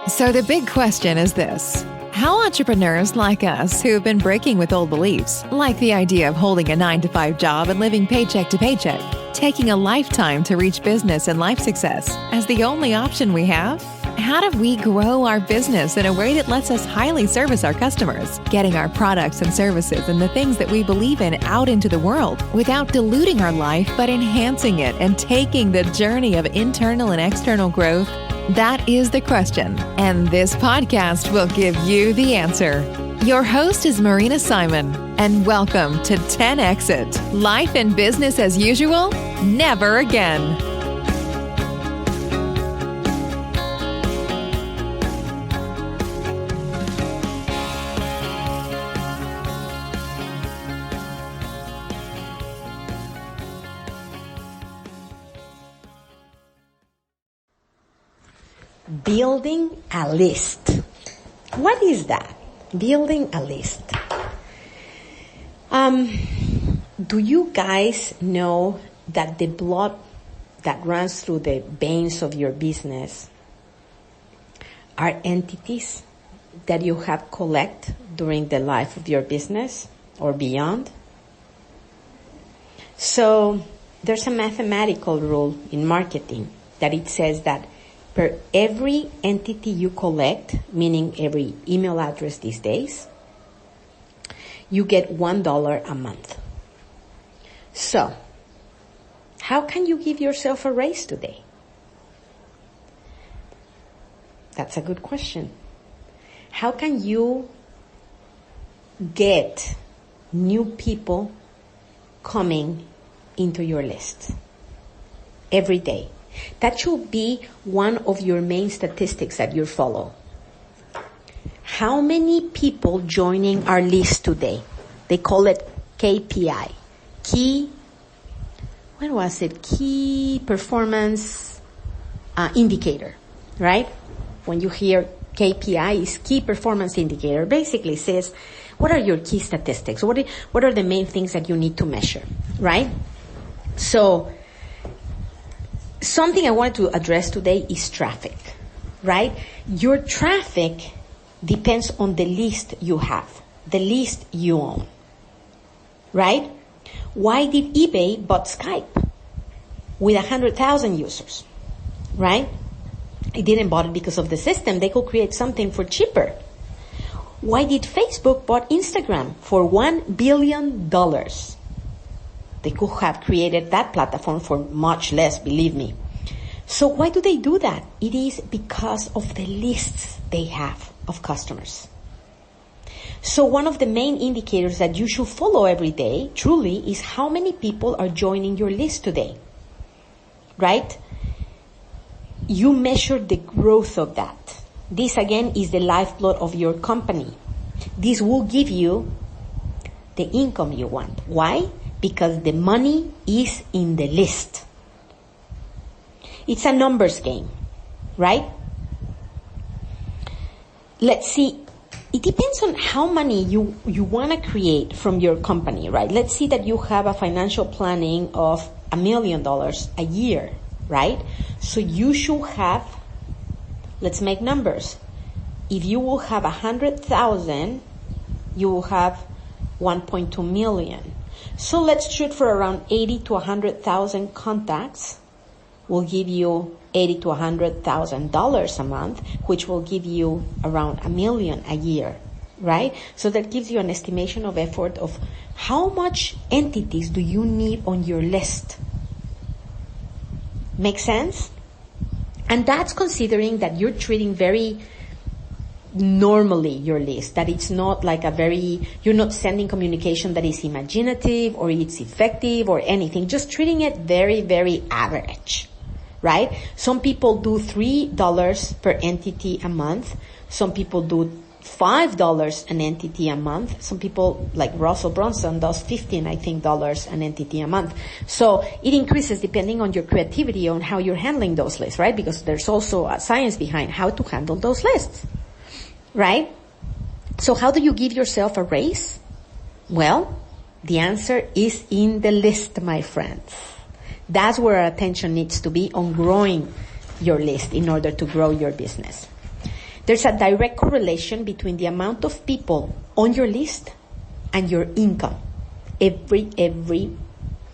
So the big question is this. How entrepreneurs like us who have been breaking with old beliefs, like the idea of holding a 9-to-5 job and living paycheck to paycheck, taking a lifetime to reach business and life success as the only option we have? How do we grow our business in a way that lets us highly service our customers, getting our products and services and the things that we believe in out into the world without diluting our life but enhancing it and taking the journey of internal and external growth? That is the question, and this podcast will give you the answer. Your host is Marina Simon, and welcome to 10 Exit. Life and business as usual? Never again. Building a list. What is that? Building a list. Do you guys know that the blood that runs through the veins of your business are entities that you have collect during the life of your business or beyond? So there's a mathematical rule in marketing that it says that per every entity you collect, meaning every email address these days, you get $1 a month. So, how can you give yourself a raise today? That's a good question. How can you get new people coming into your list every day? That should be one of your main statistics that you follow. How many people joining our list today? They call it KPI. Key performance indicator, right? When you hear KPI, is key performance indicator. Basically says, what are your key statistics? What are the main things that you need to measure, right? So, something I wanted to address today is traffic, right? Your traffic depends on the list you have, the list you own, right? Why did eBay bought Skype with 100,000 users, right? It didn't buy it because of the system. They could create something for cheaper. Why did Facebook bought Instagram for $1 billion? They could have created that platform for much less, believe me. So why do they do that? It is because of the lists they have of customers. So one of the main indicators that you should follow every day, truly, is how many people are joining your list today, right? You measure the growth of that. This, again, is the lifeblood of your company. This will give you the income you want. Why? Because the money is in the list. It's a numbers game, right? Let's see. It depends on how money you want to create from your company, right? Let's see that you have a financial planning of $1 million a year, right? So you should have, let's make numbers. If you will have 100,000, you will have 1.2 million. So let's shoot for around 80 to 100,000 contacts. Will give you $80,000 to $100,000 a month, which will give you around $1 million a year, right? So that gives you an estimation of effort of how much entities do you need on your list. Make sense? And that's considering that you're treating very normally your list, that it's not like you're not sending communication that is imaginative or it's effective or anything, just treating it very, very average, right? Some people do $3 per entity a month. Some people do $5 an entity a month. Some people, like Russell Brunson, does $15 an entity a month. So it increases depending on your creativity on how you're handling those lists, right? Because there's also a science behind how to handle those lists. Right? So how do you give yourself a raise? Well, the answer is in the list, my friends. That's where our attention needs to be, on growing your list in order to grow your business. There's a direct correlation between the amount of people on your list and your income every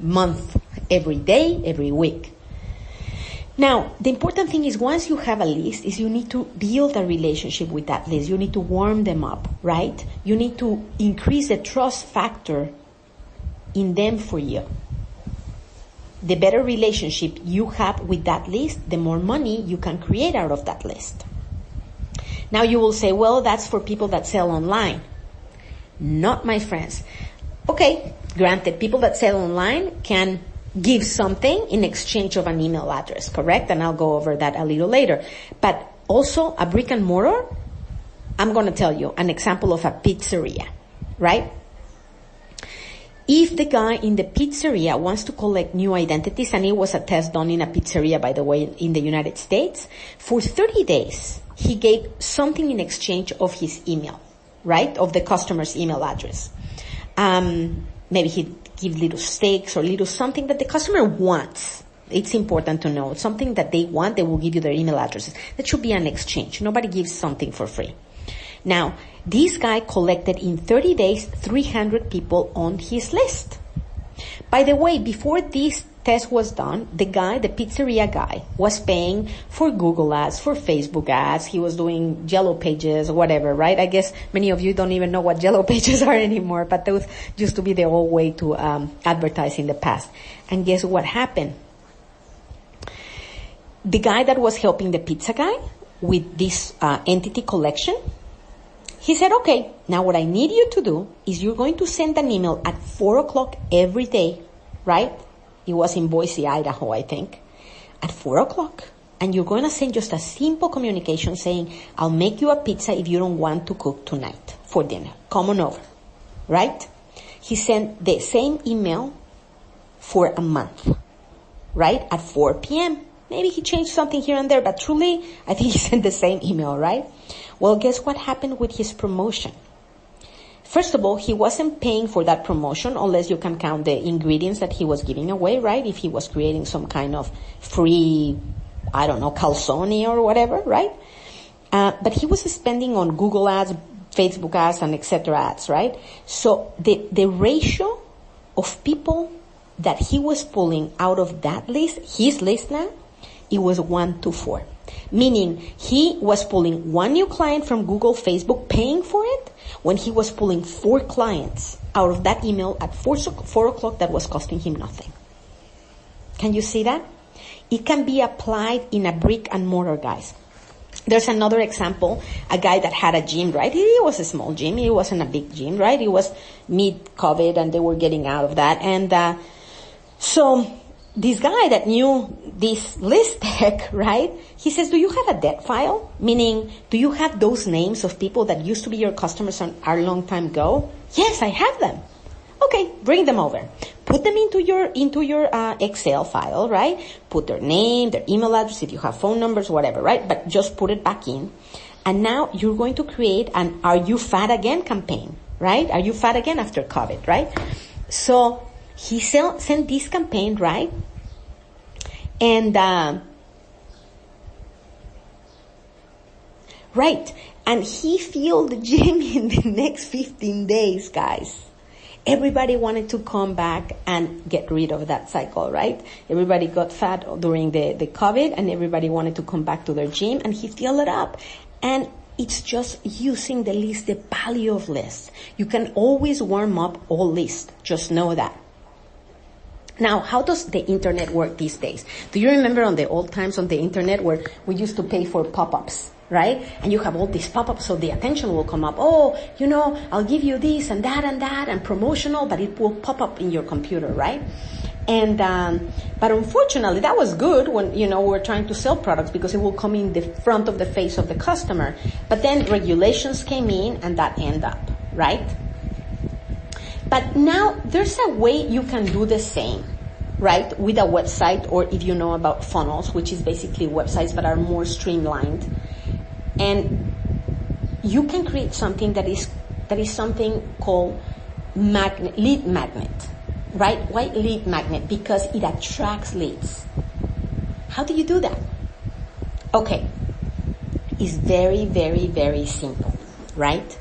month, every day, every week. Now, the important thing is once you have a list is you need to build a relationship with that list. You need to warm them up, right? You need to increase the trust factor in them for you. The better relationship you have with that list, the more money you can create out of that list. Now you will say, well, that's for people that sell online. Not my friends. Okay, granted, people that sell online can give something in exchange of an email address, correct? And I'll go over that a little later. But also a brick and mortar, I'm going to tell you an example of a pizzeria, right? If the guy in the pizzeria wants to collect new identities, and it was a test done in a pizzeria, by the way, in the United States, for 30 days, he gave something in exchange of his email, right? Of the customer's email address. Maybe he'd give little steaks or little something that the customer wants. It's important to know. Something that they want, they will give you their email addresses. That should be an exchange. Nobody gives something for free. Now, this guy collected in 30 days 300 people on his list. By the way, before this test was done, the pizzeria guy, was paying for Google ads, for Facebook ads. He was doing Yellow Pages, whatever, right? I guess many of you don't even know what Yellow Pages are anymore, but those used to be the old way to advertise in the past. And guess what happened? The guy that was helping the pizza guy with this entity collection, he said, okay, now what I need you to do is you're going to send an email at 4 o'clock every day, right? It was in Boise, Idaho, I think, at 4 o'clock. And you're going to send just a simple communication saying, I'll make you a pizza if you don't want to cook tonight for dinner. Come on over, right? He sent the same email for a month, right? At 4 p.m. Maybe he changed something here and there, but truly, I think he sent the same email, right? Well, guess what happened with his promotion? First of all, he wasn't paying for that promotion unless you can count the ingredients that he was giving away, right? If he was creating some kind of free, I don't know, calzone or whatever, right? But he was spending on Google ads, Facebook ads, and etc. ads, right? So the ratio of people that he was pulling out of that list, his list now, it was 1 to 4. Meaning he was pulling one new client from Google, Facebook, paying for it, when he was pulling 4 clients out of that email at 4 o'clock that was costing him nothing. Can you see that? It can be applied in a brick and mortar, guys. There's another example, a guy that had a gym, right? He was a small gym. It wasn't a big gym, right? It was mid-COVID and they were getting out of that. And so this guy that knew this list tech, right? He says, do you have a debt file? Meaning, do you have those names of people that used to be your customers a long time ago? Yes, I have them. Okay, bring them over. Put them into your Excel file, right? Put their name, their email address, if you have phone numbers, whatever, right? But just put it back in. And now you're going to create an Are You Fat Again campaign, right? Are you fat again after COVID, right? So he sent this campaign, right? And, right. And he filled the gym in the next 15 days, guys. Everybody wanted to come back and get rid of that cycle, right? Everybody got fat during the COVID and everybody wanted to come back to their gym and he filled it up. And it's just using the list, the value of lists. You can always warm up all lists. Just know that. Now, how does the internet work these days? Do you remember on the old times on the internet where we used to pay for pop-ups, right? And you have all these pop-ups, so the attention will come up. Oh, I'll give you this and that and promotional, but it will pop up in your computer, right? And, but unfortunately, that was good when, we're trying to sell products because it will come in the front of the face of the customer. But then regulations came in and that ended up, right? But now there's a way you can do the same, right? With a website, or if you know about funnels, which is basically websites that are more streamlined. And you can create something that is something called lead magnet, right? Why lead magnet? Because it attracts leads. How do you do that? Okay. is very, very, very simple, right?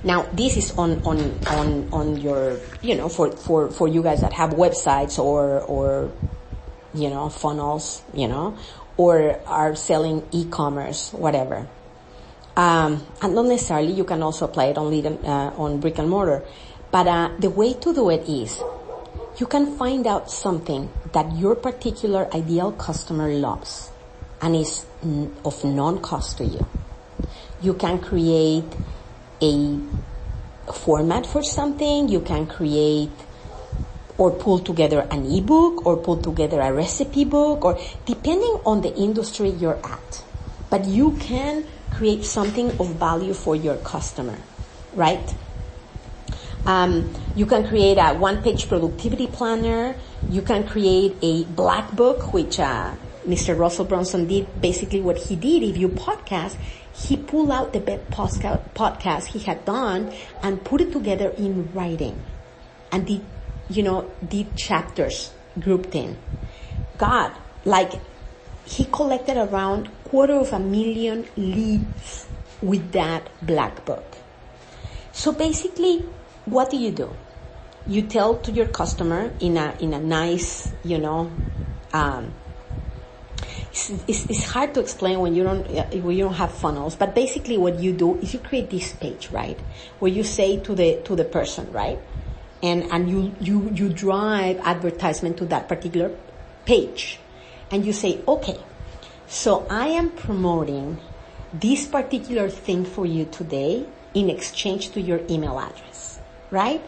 Now, this is on your, for you guys that have websites or funnels, or are selling e-commerce, whatever. And not necessarily, you can also apply it on brick and mortar. But the way to do it is, you can find out something that your particular ideal customer loves and is of non-cost to you. You can create a format for something. You can create or pull together an ebook or pull together a recipe book, or depending on the industry you're at. But you can create something of value for your customer, right? You can create a one-page productivity planner. You can create a black book, which Mr. Russell Brunson did. Basically what he did, if you podcast, he pulled out the best podcast he had done and put it together in writing and did chapters grouped in. God, he collected around 250,000 leads with that black book. So basically, what do? You tell to your customer in a nice, it's hard to explain when you don't have funnels, but basically what you do is you create this page, right? Where you say to the person, right? And you drive advertisement to that particular page. And you say, okay, so I am promoting this particular thing for you today in exchange to your email address, right?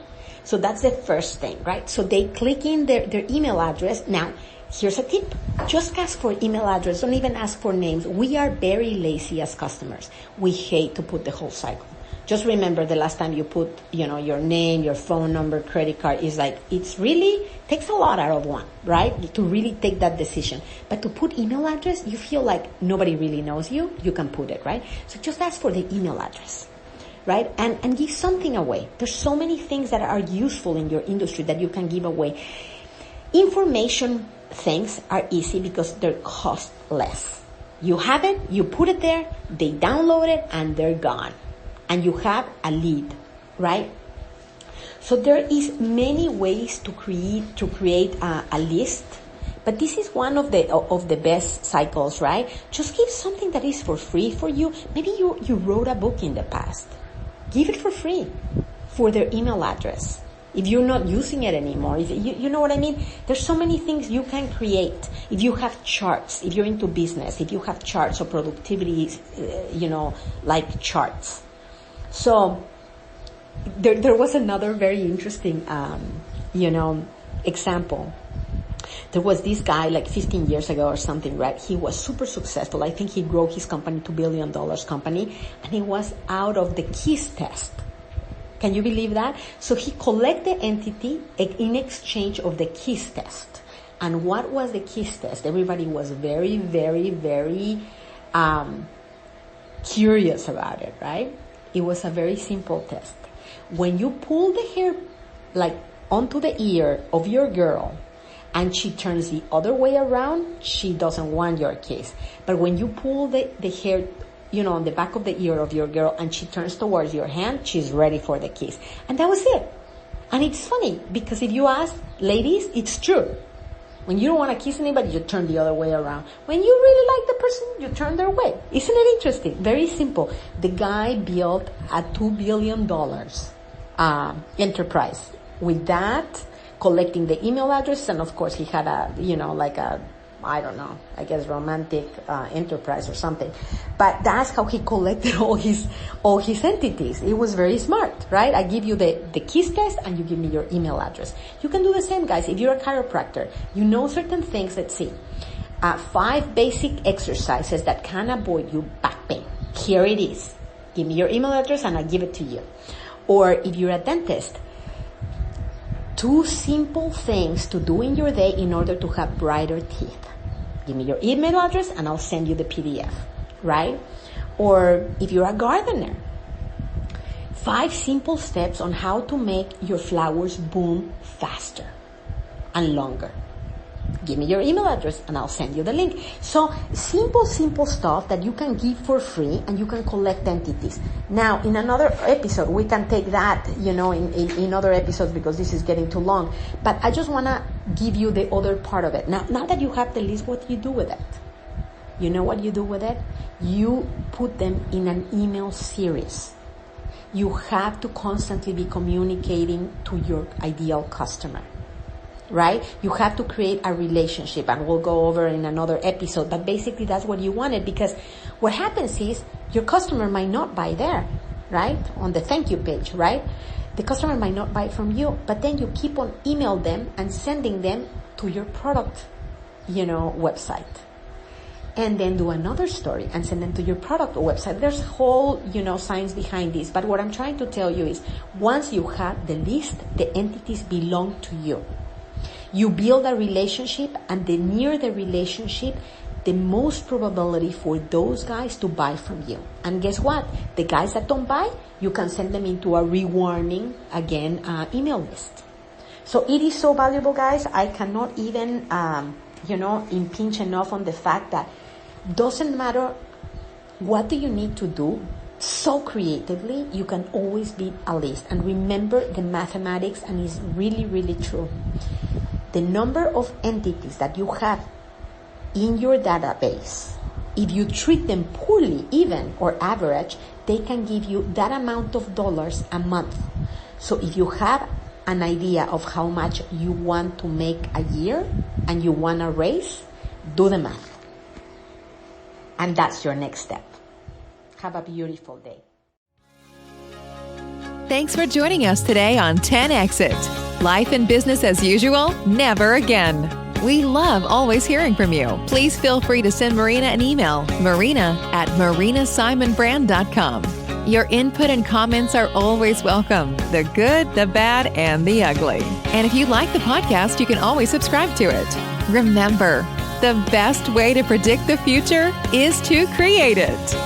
So that's the first thing, right? So they click in their email address. Now, here's a tip. Just ask for email address. Don't even ask for names. We are very lazy as customers. We hate to put the whole cycle. Just remember the last time you put, your name, your phone number, credit card, it's really takes a lot out of one, right? To really take that decision. But to put email address, you feel like nobody really knows you can put it, right? So just ask for the email address, right? And give something away. There's so many things that are useful in your industry that you can give away. Information things are easy because they cost less. You have it, you put it there, they download it, and they're gone. And you have a lead, right? So there is many ways to create a list, but this is one of the best cycles, right? Just give something that is for free for you. Maybe you wrote a book in the past. Give it for free for their email address. If you're not using it anymore, if you know what I mean? There's so many things you can create. If you have charts, if you're into business, if you have charts or productivity, like charts. So there was another very interesting, example. There was this guy 15 years ago or something, right? He was super successful. I think he grew his company to $1 billion company, and he was out of the KISS test. Can you believe that? So he collected the entity in exchange of the KISS test. And what was the KISS test? Everybody was very, very, very curious about it, right? It was a very simple test. When you pull the hair onto the ear of your girl and she turns the other way around, she doesn't want your kiss. But when you pull the hair, on the back of the ear of your girl and she turns towards your hand, she's ready for the kiss. And that was it. And it's funny because if you ask ladies, it's true. When you don't want to kiss anybody, you turn the other way around. When you really like the person, you turn their way. Isn't it interesting? Very simple. The guy built a $2 billion enterprise with that, collecting the email address, and of course he had romantic enterprise or something. But that's how he collected all his entities. It was very smart, right? I give you the KISS test and you give me your email address. You can do the same, guys. If you're a chiropractor, you know certain things. Let's see. 5 basic exercises that can avoid you back pain. Here it is. Give me your email address and I give it to you. Or if you're a dentist, 2 simple things to do in your day in order to have brighter teeth. Give me your email address and I'll send you the PDF, right? Or if you're a gardener, 5 simple steps on how to make your flowers bloom faster and longer. Give me your email address and I'll send you the link. So simple stuff that you can give for free and you can collect entities. Now, in another episode, we can take that, in other episodes because this is getting too long. But I just want to give you the other part of it. Now that you have the list, what do you do with it? You know what you do with it? You put them in an email series. You have to constantly be communicating to your ideal customer. Right? You have to create a relationship, and we'll go over in another episode, but basically that's what you wanted, because what happens is your customer might not buy there, right? On the thank you page, right? The customer might not buy from you, but then you keep on email them and sending them to your product, website. And then do another story and send them to your product website. There's whole, science behind this. But what I'm trying to tell you is, once you have the list, the entities belong to you. You build a relationship, and the nearer the relationship, the most probability for those guys to buy from you. And guess what? The guys that don't buy, you can send them into a rewarding, email list. So it is so valuable, guys. I cannot even, impinge enough on the fact that doesn't matter what do you need to do, so creatively, you can always build a list. And remember the mathematics, and it's really, really true. The number of entities that you have in your database, if you treat them poorly, even or average, they can give you that amount of dollars a month. So if you have an idea of how much you want to make a year and you want to raise, do the math. And that's your next step. Have a beautiful day. Thanks for joining us today on 10 Exit. Life and business as usual? Never again. We love always hearing from you. Please feel free to send Marina an email, marina@marinasimonbrand.com. Your input and comments are always welcome, the good, the bad, and the ugly. And if you like the podcast, you can always subscribe to it. Remember, the best way to predict the future is to create it.